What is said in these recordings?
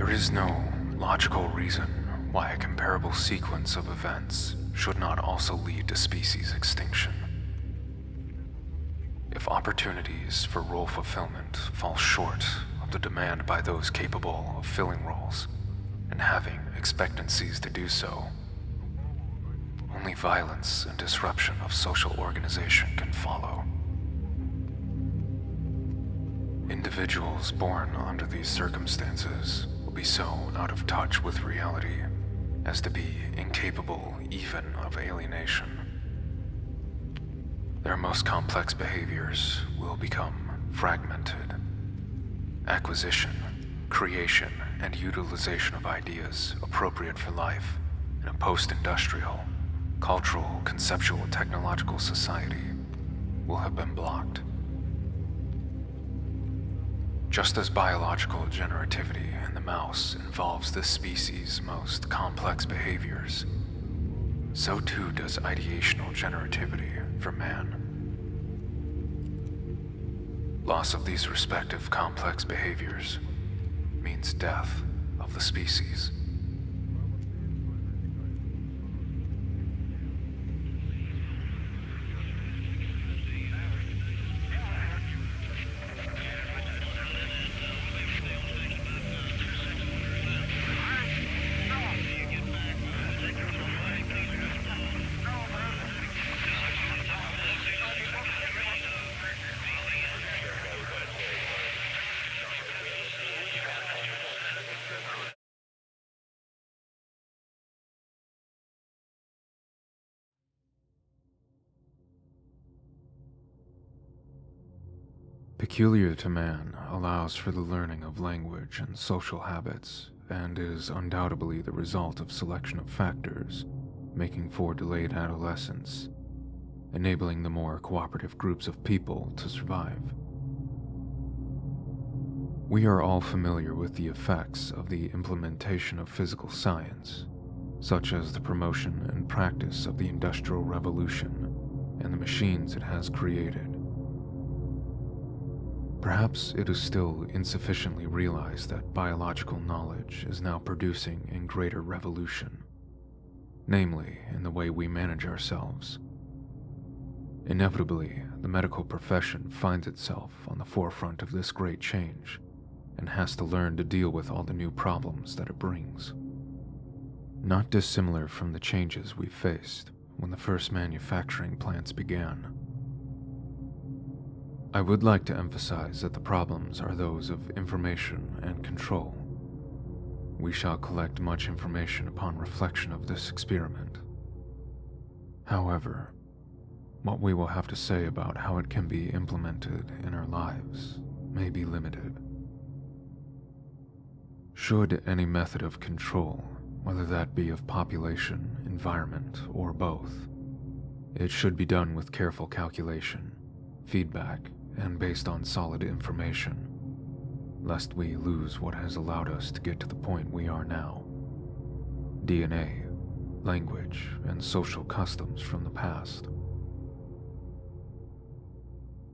There is no logical reason why a comparable sequence of events should not also lead to species extinction. If opportunities for role fulfillment fall short of the demand by those capable of filling roles and having expectancies to do so, only violence and disruption of social organization can follow. Individuals born under these circumstances will be so out of touch with reality as to be incapable even of alienation. Their most complex behaviors will become fragmented. Acquisition, creation, and utilization of ideas appropriate for life in a post-industrial, cultural, conceptual, technological society will have been blocked. Just as biological generativity in the mouse involves this species' most complex behaviors, so too does ideational generativity for man. Loss of these respective complex behaviors means death of the species. Peculiar to man allows for the learning of language and social habits, and is undoubtedly the result of selection of factors, making for delayed adolescence, enabling the more cooperative groups of people to survive. We are all familiar with the effects of the implementation of physical science, such as the promotion and practice of the Industrial Revolution and the machines it has created. Perhaps it is still insufficiently realized that biological knowledge is now producing in greater revolution, namely in the way we manage ourselves. Inevitably, the medical profession finds itself on the forefront of this great change and has to learn to deal with all the new problems that it brings. Not dissimilar from the changes we faced when the first manufacturing plants began. I would like to emphasize that the problems are those of information and control. We shall collect much information upon reflection of this experiment. However, what we will have to say about how it can be implemented in our lives may be limited. Should any method of control, whether that be of population, environment, or both, it should be done with careful calculation, feedback, and based on solid information, lest we lose what has allowed us to get to the point we are now. DNA, language, and social customs from the past.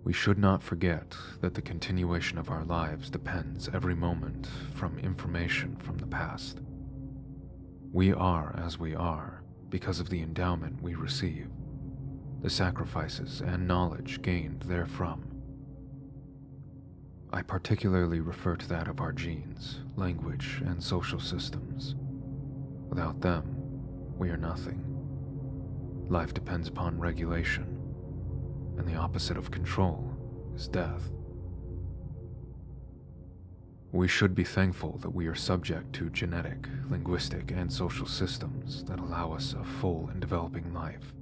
We should not forget that the continuation of our lives depends every moment from information from the past. We are as we are because of the endowment we receive, the sacrifices and knowledge gained therefrom. I particularly refer to that of our genes, language, and social systems. Without them, we are nothing. Life depends upon regulation, and the opposite of control is death. We should be thankful that we are subject to genetic, linguistic, and social systems that allow us a full and developing life,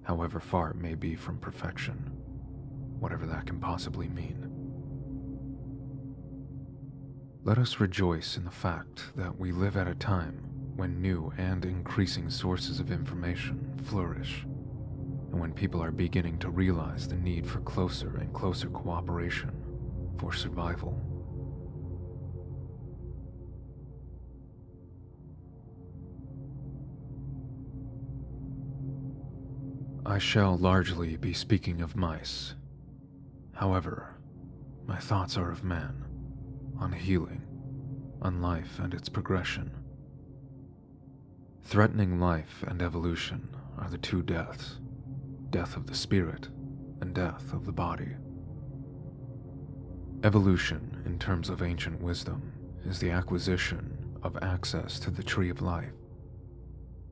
however far it may be from perfection, whatever that can possibly mean. Let us rejoice in the fact that we live at a time when new and increasing sources of information flourish, and when people are beginning to realize the need for closer and closer cooperation for survival. I shall largely be speaking of mice. However, my thoughts are of man, on healing, on life and its progression. Threatening life and evolution are the two deaths, death of the spirit and death of the body. Evolution, in terms of ancient wisdom, is the acquisition of access to the tree of life.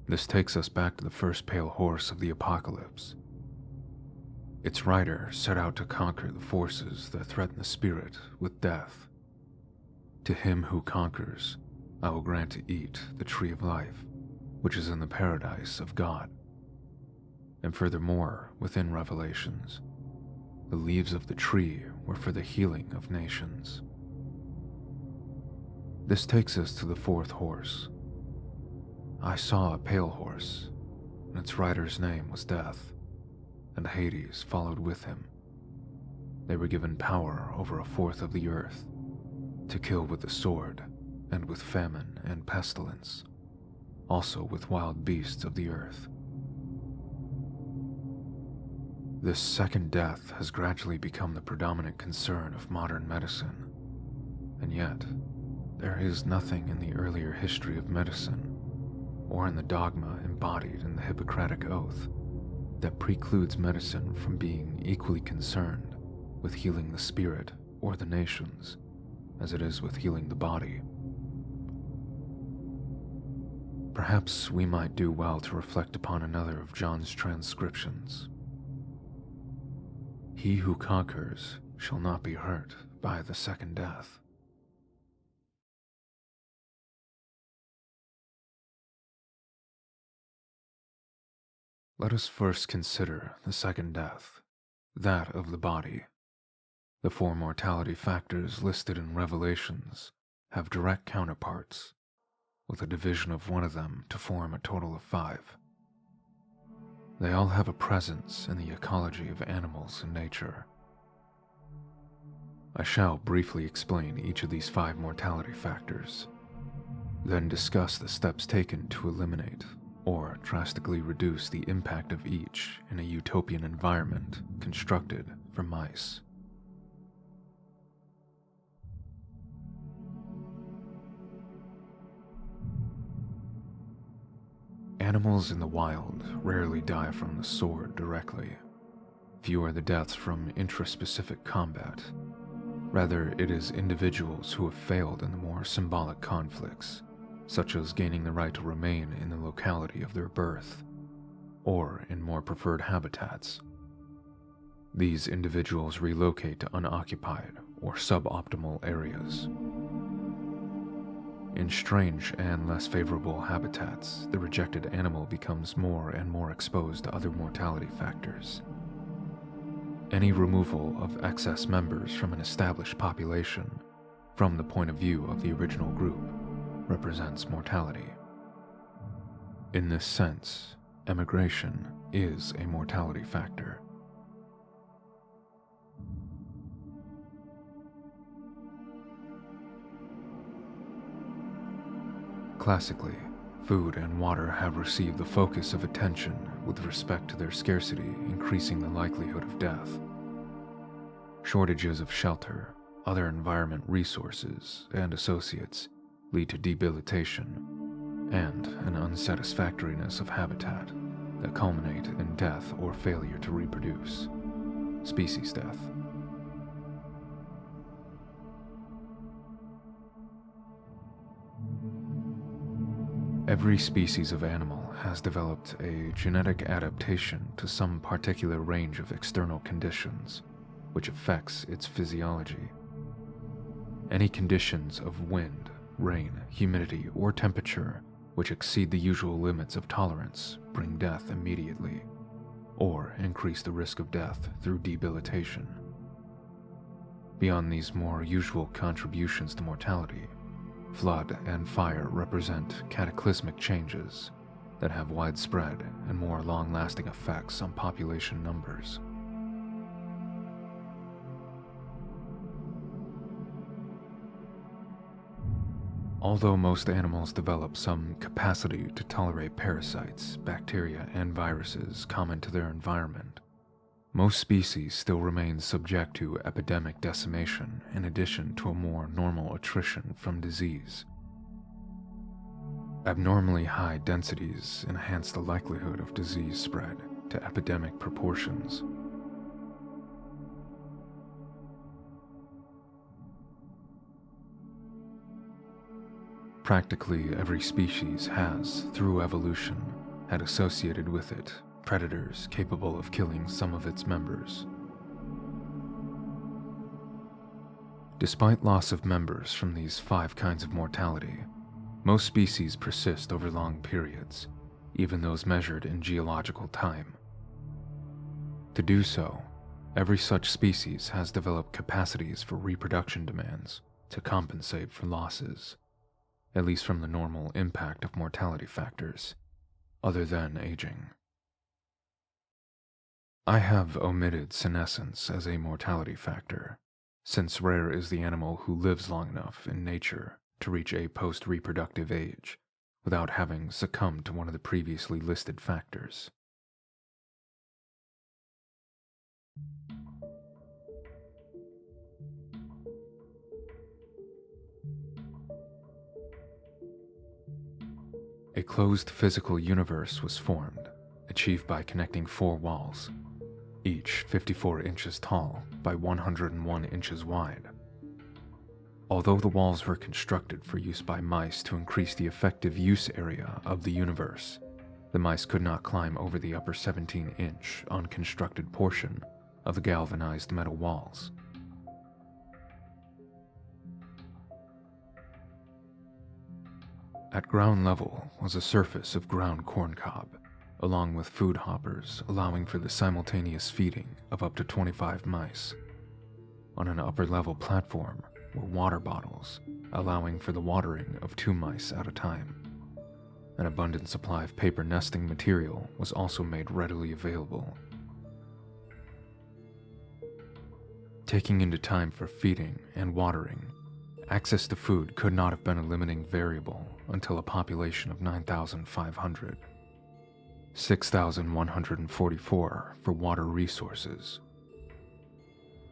This takes us back to the first pale horse of the apocalypse. Its rider set out to conquer the forces that threaten the spirit with death. To him who conquers, I will grant to eat the tree of life, which is in the paradise of God. And furthermore, within Revelations, the leaves of the tree were for the healing of nations. This takes us to the fourth horse. I saw a pale horse, and its rider's name was Death, and Hades followed with him. They were given power over a fourth of the earth, to kill with the sword, and with famine and pestilence, also with wild beasts of the earth. This second death has gradually become the predominant concern of modern medicine, and yet, there is nothing in the earlier history of medicine, or in the dogma embodied in the Hippocratic Oath, that precludes medicine from being equally concerned with healing the spirit or the nations as it is with healing the body. Perhaps we might do well to reflect upon another of John's transcriptions. He who conquers shall not be hurt by the second death. Let us first consider the second death, that of the body. The four mortality factors listed in Revelations have direct counterparts, with a division of one of them to form a total of 5. They all have a presence in the ecology of animals and nature. I shall briefly explain each of these 5 mortality factors, then discuss the steps taken to eliminate or drastically reduce the impact of each in a utopian environment constructed for mice. Animals in the wild rarely die from the sword directly. Few are the deaths from intraspecific combat. Rather, it is individuals who have failed in the more symbolic conflicts, such as gaining the right to remain in the locality of their birth, or in more preferred habitats. These individuals relocate to unoccupied or suboptimal areas. In strange and less favorable habitats, the rejected animal becomes more and more exposed to other mortality factors. Any removal of excess members from an established population, from the point of view of the original group, represents mortality. In this sense, emigration is a mortality factor. Classically, food and water have received the focus of attention with respect to their scarcity, increasing the likelihood of death. Shortages of shelter, other environment resources, and associates lead to debilitation and an unsatisfactoriness of habitat that culminate in death or failure to reproduce, species death. Every species of animal has developed a genetic adaptation to some particular range of external conditions, which affects its physiology. Any conditions of wind, rain, humidity, or temperature which exceed the usual limits of tolerance bring death immediately, or increase the risk of death through debilitation. Beyond these more usual contributions to mortality, flood and fire represent cataclysmic changes that have widespread and more long-lasting effects on population numbers. Although most animals develop some capacity to tolerate parasites, bacteria, and viruses common to their environment, Most species still remain subject to epidemic decimation in addition to a more normal attrition from disease. Abnormally high densities enhance the likelihood of disease spread to epidemic proportions. Practically every species has, through evolution, had associated with it predators capable of killing some of its members. Despite loss of members from these 5 kinds of mortality, most species persist over long periods, even those measured in geological time. To do so, every such species has developed capacities for reproduction demands to compensate for losses, at least from the normal impact of mortality factors, other than aging. I have omitted senescence as a mortality factor, since rare is the animal who lives long enough in nature to reach a post-reproductive age without having succumbed to one of the previously listed factors. A closed physical universe was formed, achieved by connecting 4 walls, each 54 inches tall by 101 inches wide. Although the walls were constructed for use by mice to increase the effective use area of the universe, the mice could not climb over the upper 17-inch unconstructed portion of the galvanized metal walls. At ground level was a surface of ground corncob, along with food hoppers allowing for the simultaneous feeding of up to 25 mice. On an upper-level platform were water bottles, allowing for the watering of 2 mice at a time. An abundant supply of paper nesting material was also made readily available. Taking into time for feeding and watering, access to food could not have been a limiting variable until a population of 9,500. 6,144 for water resources.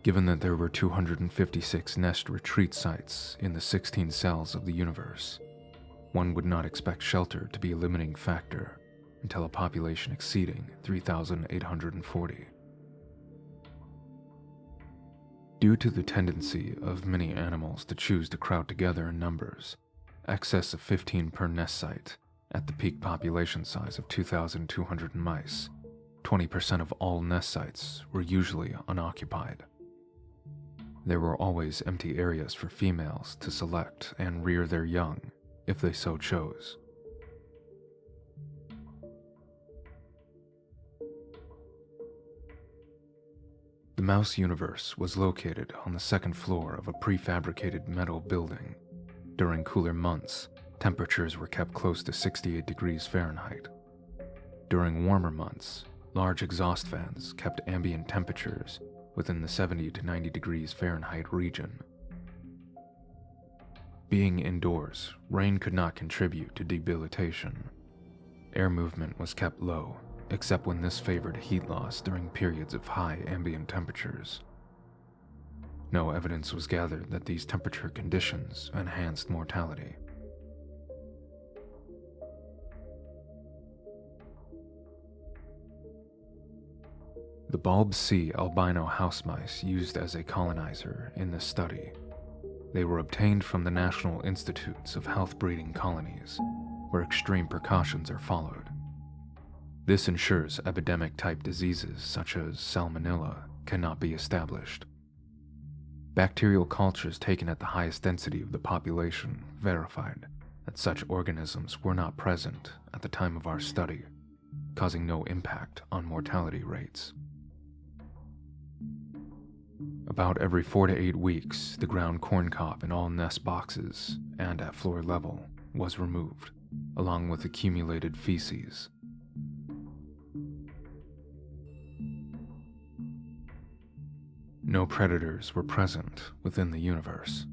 Given that there were 256 nest retreat sites in the 16 cells of the universe, one would not expect shelter to be a limiting factor until a population exceeding 3,840. Due to the tendency of many animals to choose to crowd together in numbers, excess of 15 per nest site, at the peak population size of 2,200 mice, 20% of all nest sites were usually unoccupied. There were always empty areas for females to select and rear their young if they so chose. The mouse universe was located on the 2nd floor of a prefabricated metal building. During cooler months, temperatures were kept close to 68 degrees Fahrenheit. During warmer months, large exhaust fans kept ambient temperatures within the 70 to 90 degrees Fahrenheit region. Being indoors, rain could not contribute to debilitation. Air movement was kept low, except when this favored heat loss during periods of high ambient temperatures. No evidence was gathered that these temperature conditions enhanced mortality. The bulb C albino house mice used as a colonizer in this study. They were obtained from the National Institutes of Health breeding colonies, where extreme precautions are followed. This ensures epidemic-type diseases such as salmonella cannot be established. Bacterial cultures taken at the highest density of the population verified that such organisms were not present at the time of our study, causing no impact on mortality rates. About every 4 to 8 weeks, the ground corncob in all nest boxes and at floor level was removed, along with accumulated feces. No predators were present within the universe.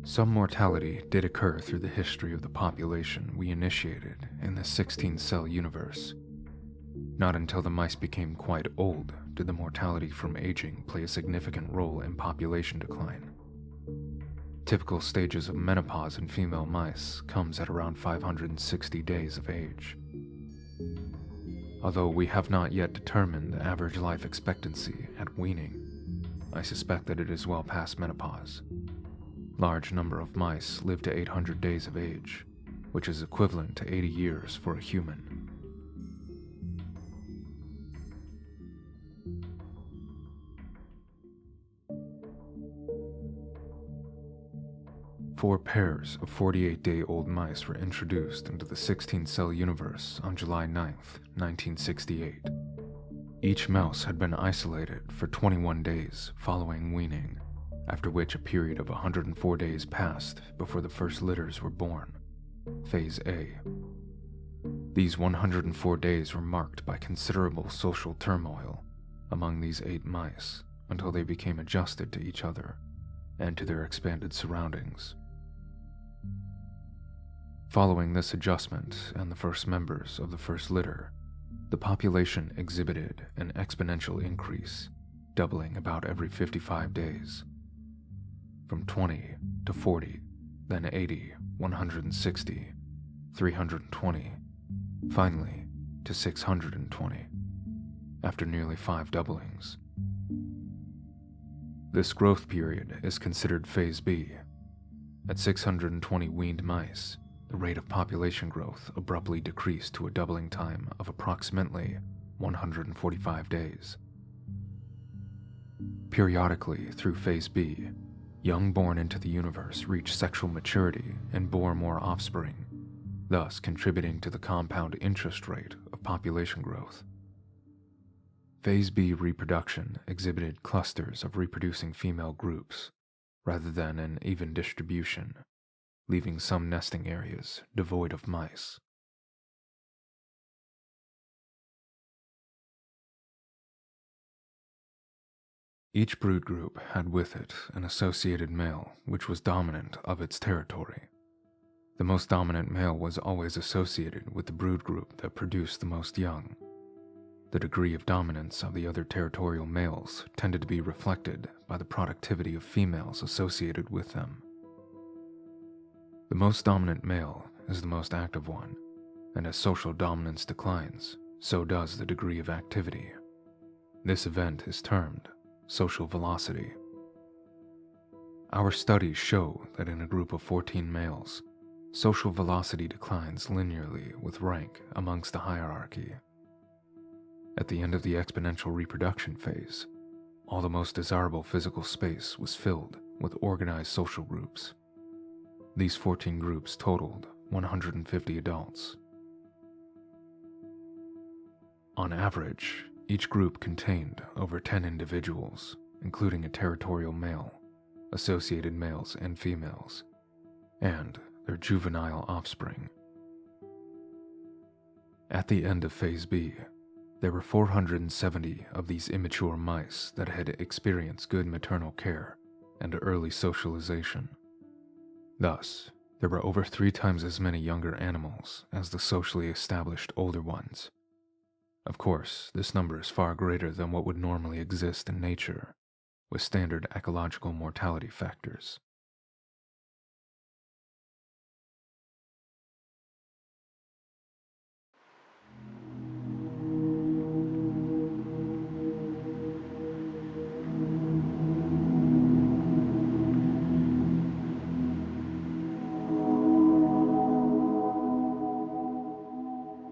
Some mortality did occur through the history of the population we initiated in the 16-cell universe. Not until the mice became quite old did the mortality from aging play a significant role in population decline. Typical stages of menopause in female mice comes at around 560 days of age. Although we have not yet determined the average life expectancy at weaning, I suspect that it is well past menopause. Large number of mice live to 800 days of age, which is equivalent to 80 years for a human. Four pairs of 48-day-old mice were introduced into the 16-cell universe on July 9, 1968. Each mouse had been isolated for 21 days following weaning, after which a period of 104 days passed before the first litters were born, Phase A. These 104 days were marked by considerable social turmoil among these 8 mice until they became adjusted to each other and to their expanded surroundings. Following this adjustment and the first members of the first litter, the population exhibited an exponential increase, doubling about every 55 days. From 20 to 40, then 80, 160, 320, finally to 620, after nearly 5 doublings. This growth period is considered Phase B. At 620 weaned mice, the rate of population growth abruptly decreased to a doubling time of approximately 145 days. Periodically through Phase B, young born into the universe reached sexual maturity and bore more offspring, thus contributing to the compound interest rate of population growth. Phase B reproduction exhibited clusters of reproducing female groups, rather than an even distribution, leaving some nesting areas devoid of mice. Each brood group had with it an associated male which was dominant of its territory. The most dominant male was always associated with the brood group that produced the most young. The degree of dominance of the other territorial males tended to be reflected by the productivity of females associated with them. The most dominant male is the most active one, and as social dominance declines, so does the degree of activity. This event is termed social velocity. Our studies show that in a group of 14 males, social velocity declines linearly with rank amongst the hierarchy. At the end of the exponential reproduction phase, all the most desirable physical space was filled with organized social groups. These 14 groups totaled 150 adults. On average, each group contained over 10 individuals, including a territorial male, associated males and females, and their juvenile offspring. At the end of Phase B, there were 470 of these immature mice that had experienced good maternal care and early socialization. Thus, there were over 3 times as many younger animals as the socially established older ones. Of course, this number is far greater than what would normally exist in nature, with standard ecological mortality factors.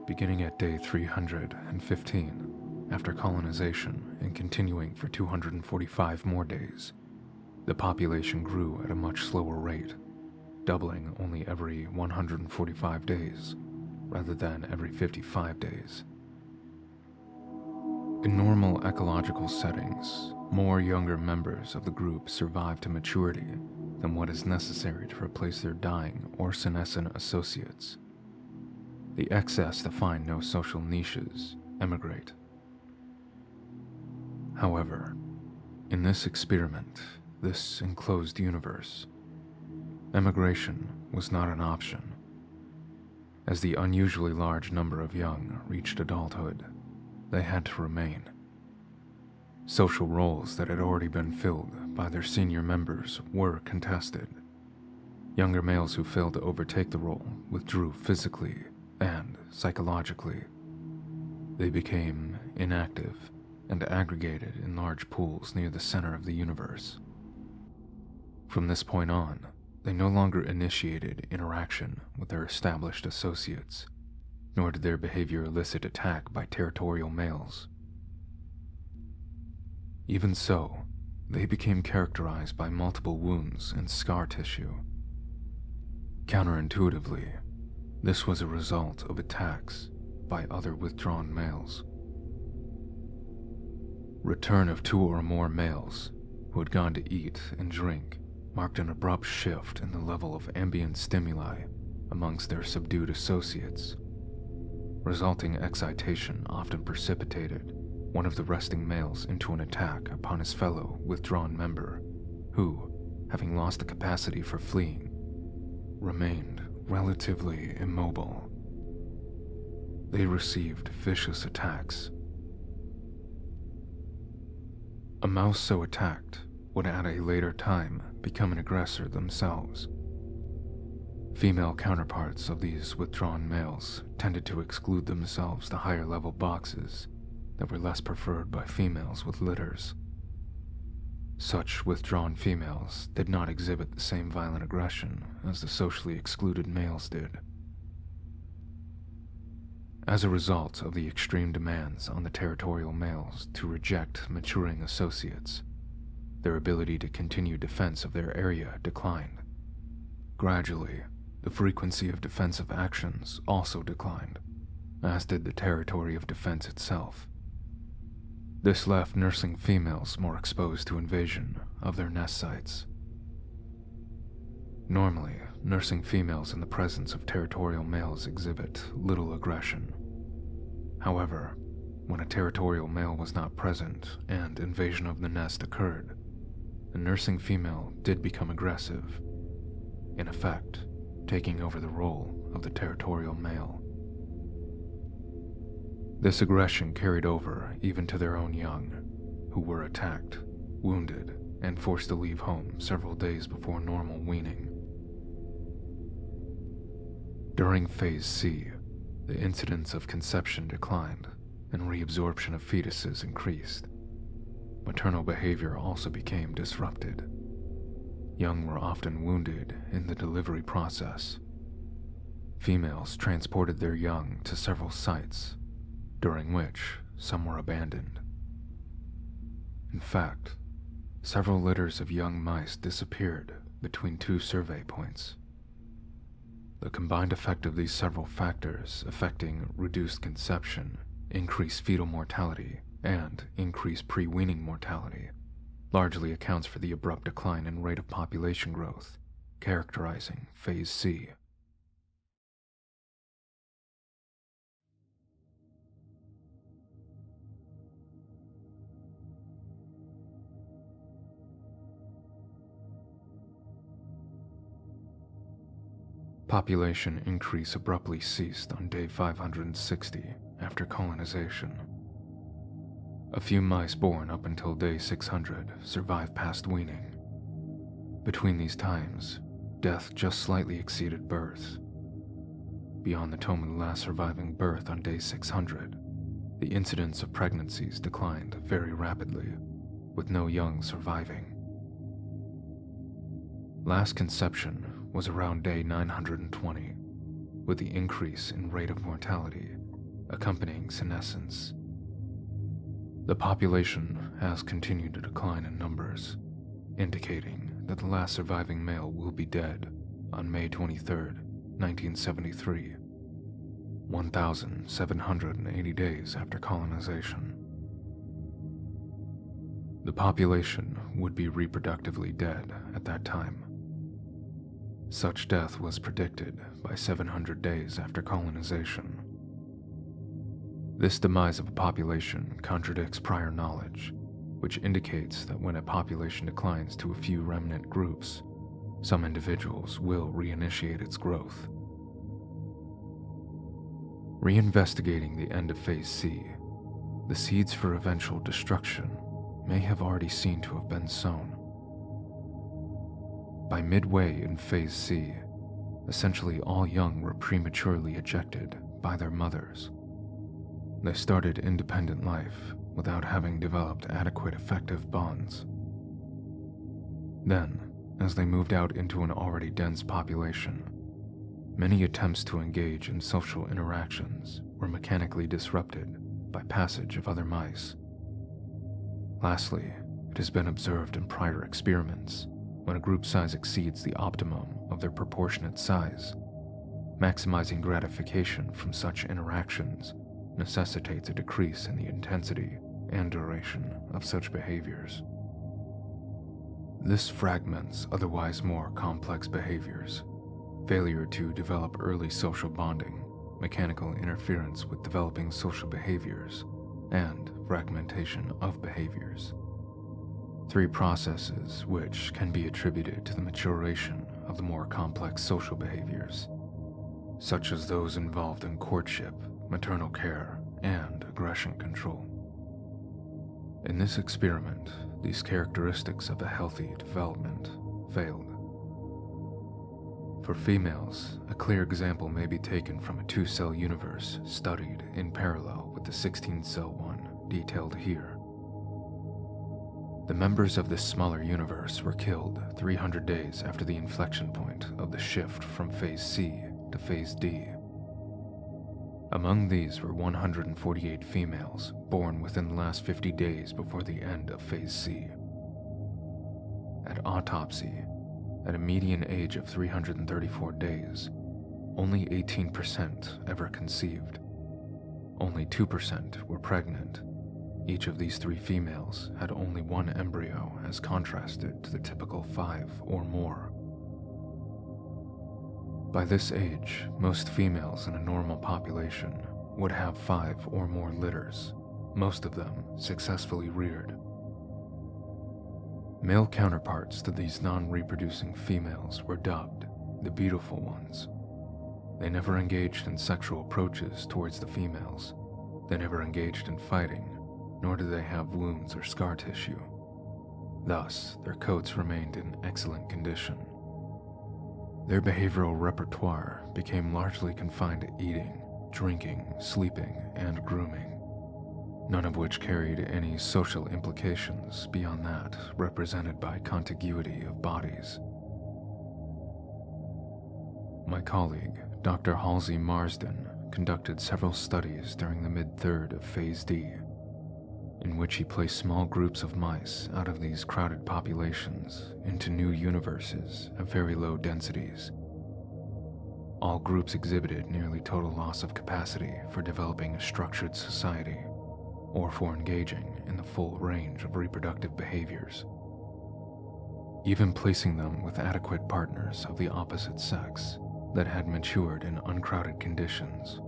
Beginning at day 315, after colonization and continuing for 245 more days, the population grew at a much slower rate, doubling only every 145 days, rather than every 55 days. In normal ecological settings, more younger members of the group survive to maturity than what is necessary to replace their dying or senescent associates. The excess that find no social niches emigrate. However, in this experiment, this enclosed universe, emigration was not an option. As the unusually large number of young reached adulthood, they had to remain. Social roles that had already been filled by their senior members were contested. Younger males who failed to overtake the role withdrew physically and psychologically. They became inactive and aggregated in large pools near the center of the universe. From this point on, they no longer initiated interaction with their established associates, nor did their behavior elicit attack by territorial males. Even so, they became characterized by multiple wounds and scar tissue. Counterintuitively, this was a result of attacks by other withdrawn males. Return of 2 or more males who had gone to eat and drink marked an abrupt shift in the level of ambient stimuli amongst their subdued associates. Resulting excitation often precipitated one of the resting males into an attack upon his fellow withdrawn member, who, having lost the capacity for fleeing, remained relatively immobile. They received vicious attacks. A mouse so attacked would at a later time become an aggressor themselves. Female counterparts of these withdrawn males tended to exclude themselves to higher level boxes that were less preferred by females with litters. Such withdrawn females did not exhibit the same violent aggression as the socially excluded males did. As a result of the extreme demands on the territorial males to reject maturing associates, their ability to continue defense of their area declined. Gradually, the frequency of defensive actions also declined, as did the territory of defense itself. This left nursing females more exposed to invasion of their nest sites. Normally, nursing females in the presence of territorial males exhibit little aggression. However, when a territorial male was not present and invasion of the nest occurred, the nursing female did become aggressive, in effect, taking over the role of the territorial male. This aggression carried over even to their own young, who were attacked, wounded, and forced to leave home several days before normal weaning. During Phase C, the incidence of conception declined and reabsorption of fetuses increased. Maternal behavior also became disrupted. Young were often wounded in the delivery process. Females transported their young to several sites, during which some were abandoned. In fact, several litters of young mice disappeared between 2 survey points. The combined effect of these several factors affecting reduced conception, increased fetal mortality, and increased pre-weaning mortality largely accounts for the abrupt decline in rate of population growth, characterizing Phase C. Population increase abruptly ceased on day 560 after colonization. A few mice born up until day 600 survived past weaning. Between these times, death just slightly exceeded births. Beyond the time of the last surviving birth on day 600, the incidence of pregnancies declined very rapidly, with no young surviving. Last conception was around day 920, with the increase in rate of mortality accompanying senescence. The population has continued to decline in numbers, indicating that the last surviving male will be dead on May 23, 1973, 1,780 days after colonization. The population would be reproductively dead at that time. Such death was predicted by 700 days after colonization. This demise of a population contradicts prior knowledge, which indicates that when a population declines to a few remnant groups, some individuals will reinitiate its growth. Reinvestigating the end of Phase C, the seeds for eventual destruction may have already seemed to have been sown. By midway in Phase C, essentially all young were prematurely ejected by their mothers. They started independent life without having developed adequate effective bonds. Then, as they moved out into an already dense population, many attempts to engage in social interactions were mechanically disrupted by passage of other mice. Lastly, it has been observed in prior experiments when a group size exceeds the optimum of their proportionate size, maximizing gratification from such interactions necessitates a decrease in the intensity and duration of such behaviors. This fragments otherwise more complex behaviors, failure to develop early social bonding, mechanical interference with developing social behaviors, and fragmentation of behaviors. 3 processes which can be attributed to the maturation of the more complex social behaviors, such as those involved in courtship, maternal care, and aggression control. In this experiment, these characteristics of a healthy development failed. For females, a clear example may be taken from a 2-cell universe studied in parallel with the 16-cell one detailed here. The members of this smaller universe were killed 300 days after the inflection point of the shift from Phase C to Phase D. Among these were 148 females born within the last 50 days before the end of Phase C. At autopsy, at a median age of 334 days, only 18% ever conceived. Only 2% were pregnant. Each of these 3 females had only 1 embryo as contrasted to the typical 5 or more. By this age, most females in a normal population would have 5 or more litters, most of them successfully reared. Male counterparts to these non-reproducing females were dubbed the beautiful ones. They never engaged in sexual approaches towards the females. They never engaged in fighting, nor did they have wounds or scar tissue. Thus, their coats remained in excellent condition. Their behavioral repertoire became largely confined to eating, drinking, sleeping, and grooming, none of which carried any social implications beyond that represented by contiguity of bodies. My colleague, Dr. Halsey Marsden, conducted several studies during the mid-third of Phase D, in which he placed small groups of mice out of these crowded populations into new universes of very low densities. All groups exhibited nearly total loss of capacity for developing a structured society or for engaging in the full range of reproductive behaviors. Even placing them with adequate partners of the opposite sex that had matured in uncrowded conditions,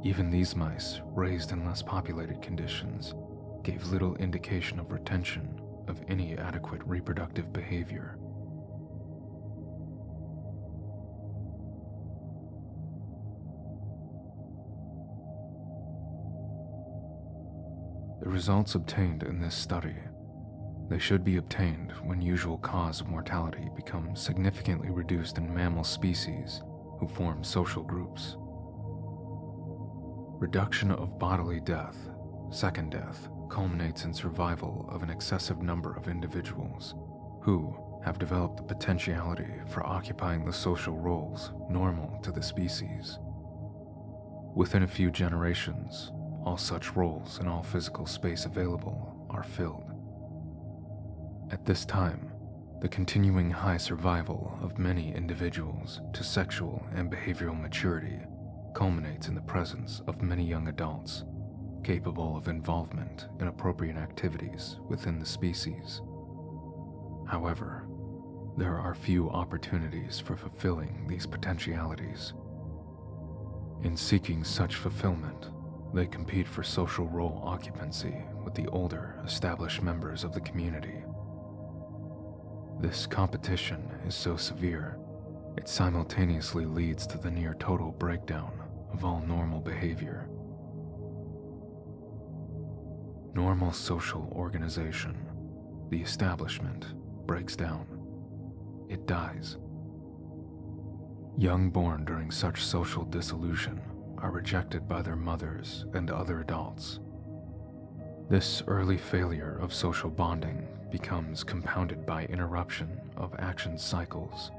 even these mice, raised in less populated conditions, gave little indication of retention of any adequate reproductive behavior. The results obtained in this study, they should be obtained when usual cause of mortality becomes significantly reduced in mammal species who form social groups. Reduction of bodily death, second death, culminates in survival of an excessive number of individuals who have developed the potentiality for occupying the social roles normal to the species. Within a few generations, all such roles in all physical space available are filled. At this time, the continuing high survival of many individuals to sexual and behavioral maturity culminates in the presence of many young adults capable of involvement in appropriate activities within the species. However, there are few opportunities for fulfilling these potentialities. In seeking such fulfillment, they compete for social role occupancy with the older, established members of the community. This competition is so severe, it simultaneously leads to the near total breakdown of all normal behavior. Normal social organization, the establishment, breaks down. It dies. Young born during such social dissolution are rejected by their mothers and other adults. This early failure of social bonding becomes compounded by interruption of action cycles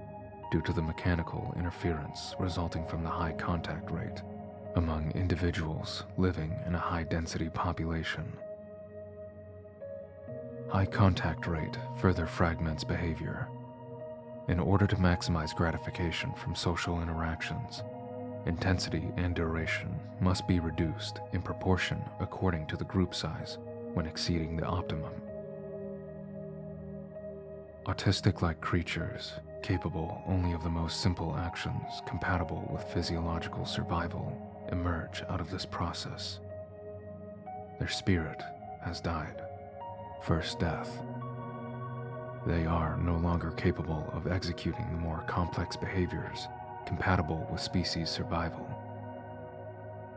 due to the mechanical interference resulting from the high contact rate among individuals living in a high-density population. High contact rate further fragments behavior. In order to maximize gratification from social interactions, intensity and duration must be reduced in proportion according to the group size when exceeding the optimum. Autistic-like creatures, capable only of the most simple actions compatible with physiological survival, emerge out of this process. Their spirit has died. First death. They are no longer capable of executing the more complex behaviors compatible with species survival.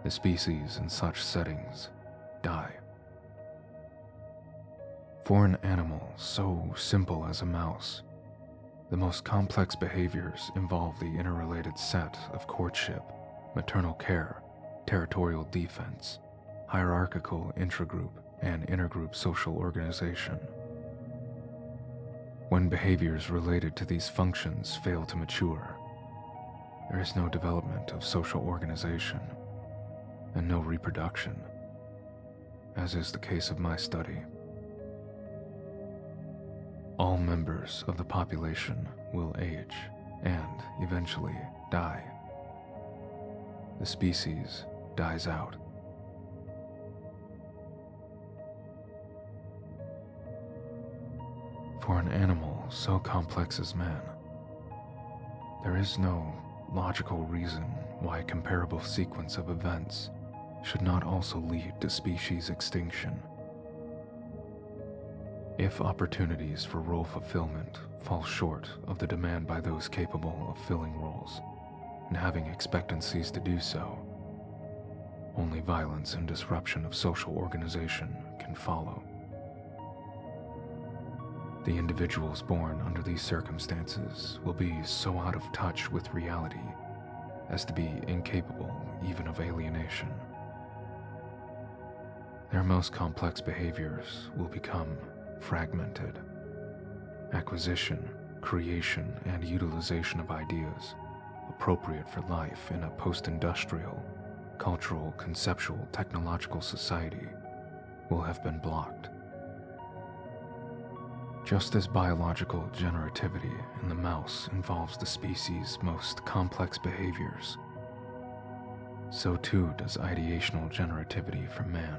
The species in such settings die. For an animal so simple as a mouse, the most complex behaviors involve the interrelated set of courtship, maternal care, territorial defense, hierarchical intragroup and intergroup social organization. When behaviors related to these functions fail to mature, there is no development of social organization and no reproduction, as is the case of my study. All members of the population will age and eventually die. The species dies out. For an animal so complex as man, there is no logical reason why a comparable sequence of events should not also lead to species extinction. If opportunities for role fulfillment fall short of the demand by those capable of filling roles and having expectancies to do so, only violence and disruption of social organization can follow. The individuals born under these circumstances will be so out of touch with reality as to be incapable even of alienation. Their most complex behaviors will become fragmented. Acquisition, creation, and utilization of ideas appropriate for life in a post-industrial, cultural, conceptual, technological society will have been blocked. Just as biological generativity in the mouse involves the species' most complex behaviors, so too does ideational generativity for man.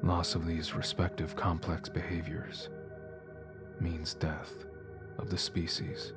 Loss of these respective complex behaviors means death of the species.